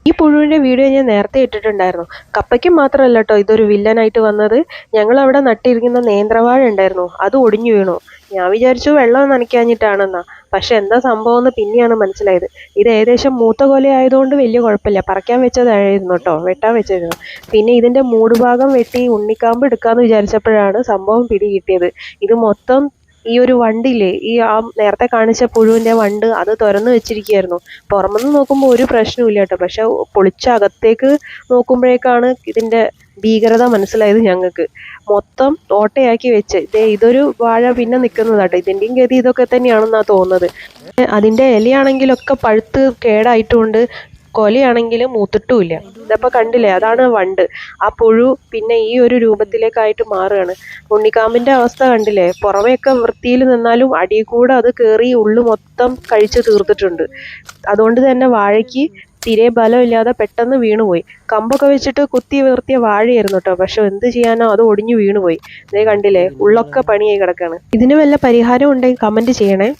ഈ പുഴുവിൻ്റെ വീഡിയോ ഞാൻ നേരത്തെ ഇട്ടിട്ടുണ്ടായിരുന്നു. കപ്പയ്ക്ക് മാത്രമല്ല കേട്ടോ ഇതൊരു വില്ലനായിട്ട് വന്നത്. ഞങ്ങളവിടെ നട്ടിരിക്കുന്ന നേന്ത്രവാഴ ഉണ്ടായിരുന്നു, അത് ഒടിഞ്ഞു വീണു. ഞാൻ വിചാരിച്ചു വെള്ളം നനയ്ക്കാഞ്ഞിട്ടാണെന്നാ. പക്ഷെ എന്താ സംഭവം എന്ന് പിന്നെയാണ് മനസ്സിലായത്. ഇത് ഏകദേശം മൂത്ത കൊല ആയതുകൊണ്ട് വലിയ കുഴപ്പമില്ല, പറിക്കാൻ വെച്ചതായിരുന്നു കേട്ടോ, വെട്ടാൻ വെച്ചായിരുന്നു. പിന്നെ ഇതിൻ്റെ മൂടുഭാഗം വെട്ടി ഉണ്ണിക്കാമ്പ് എടുക്കാമെന്ന് വിചാരിച്ചപ്പോഴാണ് സംഭവം പിടി കിട്ടിയത്. ഇത് മൊത്തം ഈ ഒരു വണ്ടില്ലേ, നേരത്തെ കാണിച്ച പുഴുവിൻ്റെ വണ്ട് അത് തുറന്നു വെച്ചിരിക്കുകയായിരുന്നു. പുറമെന്ന് നോക്കുമ്പോൾ ഒരു പ്രശ്നമില്ല കേട്ടോ, പക്ഷെ പൊളിച്ച അകത്തേക്ക് നോക്കുമ്പോഴേക്കാണ് ഇതിൻ്റെ ഭീകരത മനസ്സിലായത് ഞങ്ങൾക്ക്. മൊത്തം ഓട്ടയാക്കി വെച്ച് ഇതൊരു വാഴ പിന്നെ നിൽക്കുന്നതാട്ടോ. ഇതിൻ്റെയും ഗതി ഇതൊക്കെ തന്നെയാണെന്നാണ് തോന്നുന്നത്. അതിൻ്റെ ഇലയാണെങ്കിലൊക്കെ പഴുത്ത് കേടായിട്ടുമുണ്ട്, കൊലയാണെങ്കിൽ മൂത്തിട്ടുമില്ല. ഇതപ്പോൾ കണ്ടില്ലേ, അതാണ് വണ്ട്. ആ പുഴു പിന്നെ ഈ ഒരു രൂപത്തിലേക്കായിട്ട് മാറുകയാണ്. ഉണ്ണിക്കാമ്പിൻ്റെ അവസ്ഥ കണ്ടില്ലേ, പുറമെയൊക്കെ വൃത്തിയിൽ നിന്നാലും അടിയിൽ കൂടെ അത് കയറി ഉള്ളു മൊത്തം കഴിച്ച് തീർത്തിട്ടുണ്ട്. അതുകൊണ്ട് തന്നെ വാഴയ്ക്ക് തീരെ ബലമില്ലാതെ പെട്ടെന്ന് വീണുപോയി. കമ്പൊക്കെ വെച്ചിട്ട് കുത്തി വീർത്തിയ വാഴയായിരുന്നു കേട്ടോ, പക്ഷെ എന്ത് ചെയ്യാനോ അത് ഒടിഞ്ഞു വീണുപോയി. ഇതേ കണ്ടില്ലേ, ഉള്ളൊക്കെ പണിയായി കിടക്കാണ്. ഇതിന് വല്ല പരിഹാരം ഉണ്ടെങ്കിൽ കമൻറ്റ് ചെയ്യണേ.